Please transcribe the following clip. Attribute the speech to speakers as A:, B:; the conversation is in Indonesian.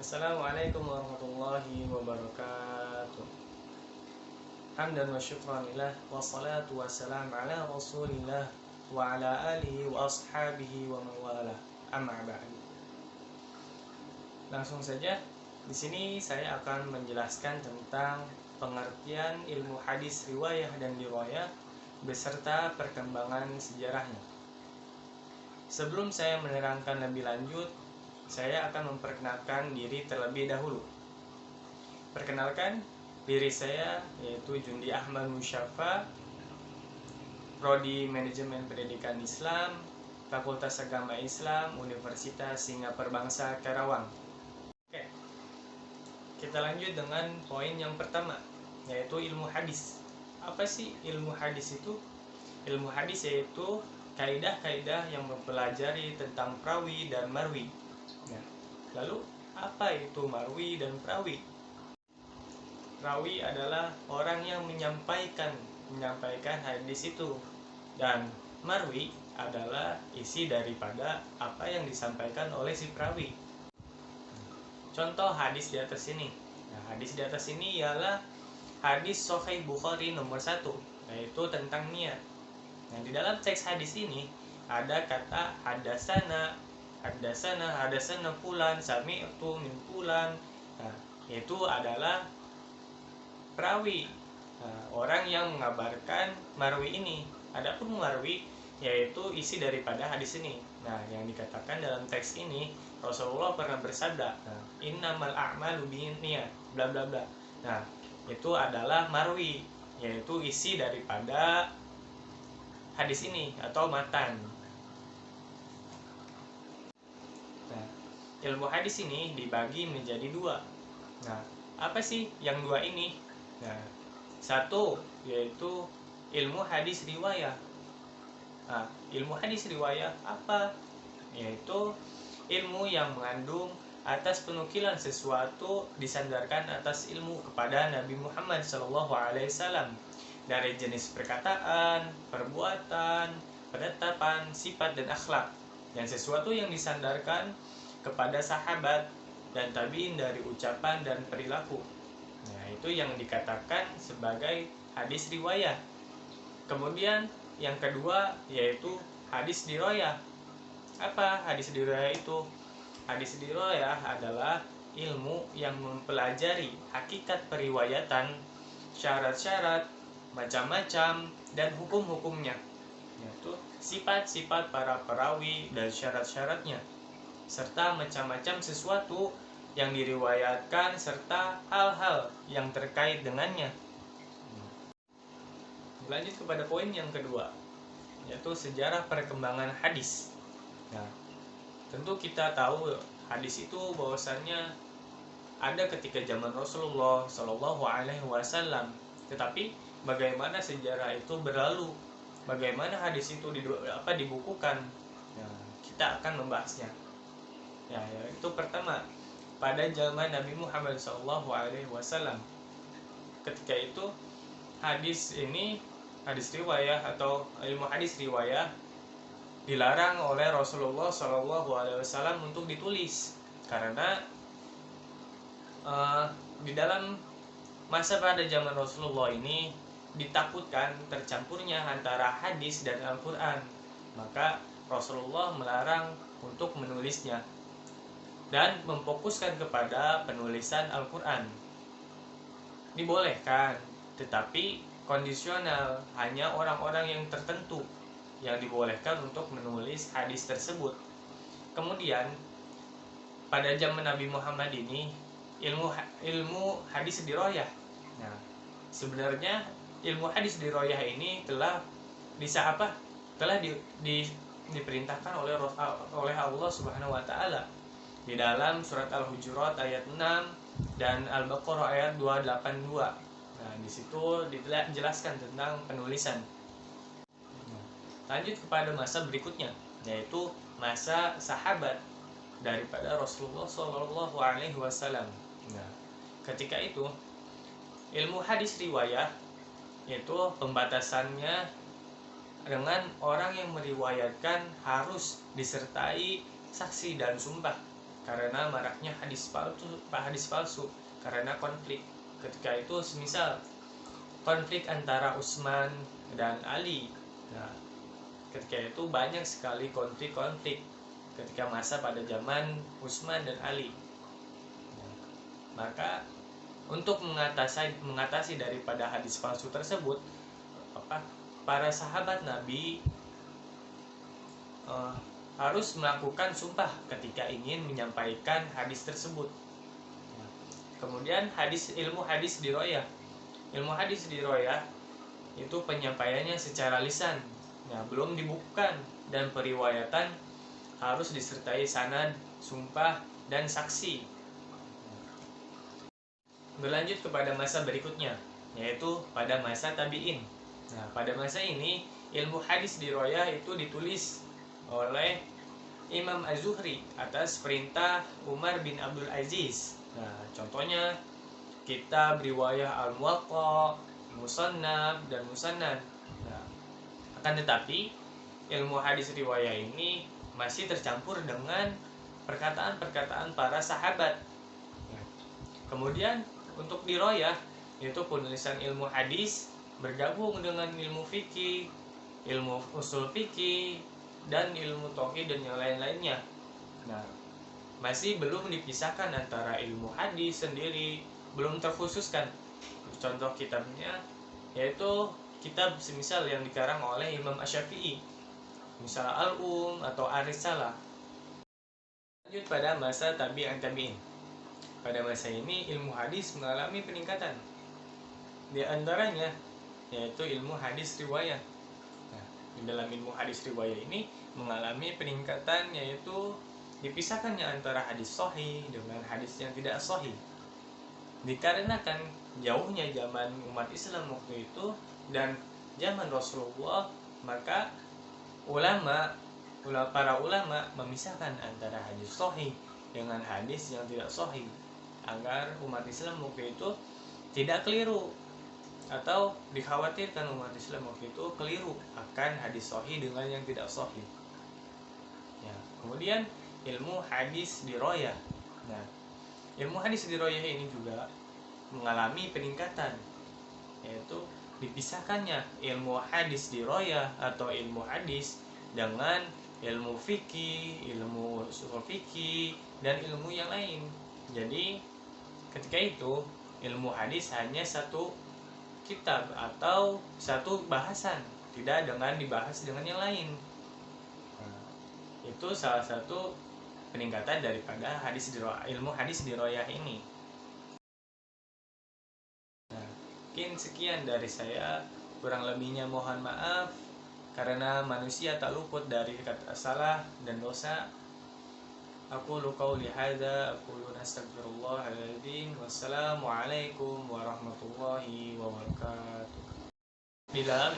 A: Assalamualaikum warahmatullahi wabarakatuh. Hamdan wa syukran lillah wassalatu wassalamu ala rasulillah wa ala alihi wa ashabihi wa mawalah. Amma ba'du. Langsung saja, di sini saya akan menjelaskan tentang pengertian ilmu hadis riwayah dan dirayah beserta perkembangan sejarahnya. Sebelum saya menerangkan lebih lanjut, saya akan memperkenalkan diri terlebih dahulu. Perkenalkan, diri saya yaitu Jundi Ahmad Musyafa, Prodi Manajemen Pendidikan Islam, Fakultas Agama Islam, Universitas Singapura Bangsa Karawang. Oke, kita lanjut dengan poin yang pertama, yaitu ilmu hadis. Apa sih ilmu hadis itu? Ilmu hadis yaitu kaidah-kaidah yang mempelajari tentang perawi dan marwi. Nah, lalu apa itu marwi dan perawi? Rawi adalah orang yang menyampaikan hadis itu, dan marwi adalah isi daripada apa yang disampaikan oleh si perawi. Contoh hadis di atas ini. Nah, hadis di atas ini ialah hadis Sahih Bukhari nomor 1, yaitu tentang niat. Nah, di dalam teks hadis ini ada kata hadasana fulan, sami'tu min fulan. Nah, itu adalah perawi, orang yang mengabarkan marwi ini. Adapun marwi yaitu isi daripada hadis ini. Nah, yang dikatakan dalam teks ini, Rasulullah pernah bersabda, innamal a'malu binniyat, bla bla bla. Nah, itu adalah marwi, yaitu isi daripada hadis ini atau matan. Nah, ilmu hadis ini dibagi menjadi dua. Nah, apa sih yang dua ini? Nah, satu yaitu ilmu hadis riwayah. Nah, ilmu hadis riwayah apa? Yaitu ilmu yang mengandung atas penukilan sesuatu disandarkan atas ilmu kepada Nabi Muhammad SAW dari jenis perkataan, perbuatan, penetapan, sifat dan akhlak, dan sesuatu yang disandarkan kepada sahabat dan tabi'in dari ucapan dan perilaku. Nah, itu yang dikatakan sebagai hadis riwayah. Kemudian yang kedua yaitu hadis dirayah. Apa hadis dirayah itu? Hadis dirayah adalah ilmu yang mempelajari hakikat periwayatan, syarat-syarat, macam-macam, dan hukum-hukumnya, yaitu sifat-sifat para perawi dan syarat-syaratnya, serta macam-macam sesuatu yang diriwayatkan serta hal-hal yang terkait dengannya. Lanjut kepada poin yang kedua, yaitu sejarah perkembangan hadis. Nah, tentu kita tahu hadis itu bahwasannya ada ketika zaman Rasulullah SAW, tetapi bagaimana sejarah itu berlalu, bagaimana hadis itu dibukukan. Nah, kita akan membahasnya. Ya, itu pertama pada zaman Nabi Muhammad SAW. Ketika itu hadis riwayah atau ilmu hadis riwayah dilarang oleh Rasulullah SAW untuk ditulis, karena di dalam masa pada zaman Rasulullah ini ditakutkan tercampurnya antara hadis dan Al-Quran, maka Rasulullah melarang untuk menulisnya dan memfokuskan kepada penulisan Al-Quran. Dibolehkan, tetapi kondisional, hanya orang-orang yang tertentu yang dibolehkan untuk menulis hadis tersebut. Kemudian pada zaman Nabi Muhammad ini ilmu hadis dirayah. Nah, sebenarnya ilmu hadis dirayah ini telah diperintahkan oleh Allah Subhanahu wa taala di dalam surat Al-Hujurat ayat 6 dan Al-Baqarah ayat 282. Nah, di situ dijelaskan tentang penulisan. Lanjut kepada masa berikutnya, yaitu masa sahabat daripada Rasulullah SAW. Nah, ketika itu ilmu hadis riwayah yaitu pembatasannya dengan orang yang meriwayatkan harus disertai saksi dan sumpah. karena maraknya hadis palsu karena konflik. Ketika itu semisal konflik antara Utsman dan Ali. Nah, ketika itu banyak sekali konflik-konflik ketika masa pada zaman Utsman dan Ali. Nah, maka untuk mengatasi daripada hadis palsu tersebut, para sahabat Nabi harus melakukan sumpah ketika ingin menyampaikan hadis tersebut. Kemudian ilmu hadis diroyah. Ilmu hadis diroyah itu penyampaiannya secara lisan, belum dibukukan, dan periwayatan harus disertai sanad, sumpah, dan saksi. Berlanjut kepada masa berikutnya, yaitu pada masa tabi'in. Nah, pada masa ini ilmu hadis diroyah itu ditulis oleh Imam Az-Zuhri atas perintah Umar bin Abdul Aziz. Nah, contohnya kitab riwayah Al-Muwatta, Musannaf, dan Musannad. Nah, akan tetapi ilmu hadis riwayah ini masih tercampur dengan perkataan-perkataan para sahabat. Kemudian untuk diroyah, yaitu penulisan ilmu hadis bergabung dengan ilmu fikih, ilmu usul fikih, dan ilmu tauhid dan yang lain-lainnya. Nah, masih belum dipisahkan antara ilmu hadis sendiri, belum terkhususkan. Contoh kitabnya yaitu kitab semisal yang dikarang oleh Imam Asy-Syafi'i, misal atau Ar-Risalah. Lanjut pada masa tabi'in. Pada masa ini ilmu hadis mengalami peningkatan. Di antaranya yaitu ilmu hadis riwayah. Nah, di dalam ilmu hadis riwayah ini mengalami peningkatan, yaitu dipisahkannya antara hadis sahih dengan hadis yang tidak sahih. Dikarenakan jauhnya zaman umat Islam waktu itu dan zaman Rasulullah, maka para ulama memisahkan antara hadis sahih dengan hadis yang tidak sahih, agar umat Islam waktu itu tidak keliru, atau dikhawatirkan umat Islam waktu itu keliru akan hadis sahih dengan yang tidak sahih. Ya, kemudian ilmu hadis diroyah. Nah, ilmu hadis diroyah ini juga mengalami peningkatan, yaitu dipisahkannya ilmu hadis diroyah atau ilmu hadis dengan ilmu fikih, ilmu usul fikih, dan ilmu yang lain. Jadi ketika itu ilmu hadis hanya satu kitab atau satu bahasan, tidak dengan dibahas dengan yang lain. Nah, itu salah satu peningkatan daripada ilmu hadis diroyah ini. Nah, mungkin sekian dari saya, kurang lebihnya mohon maaf karena manusia tak luput dari kata salah dan dosa. Aqulu qawli hadza, aqulu nastaghfirullahaladzim. Wassalamualaikum warahmatullahi wabarakatuh. Di dalam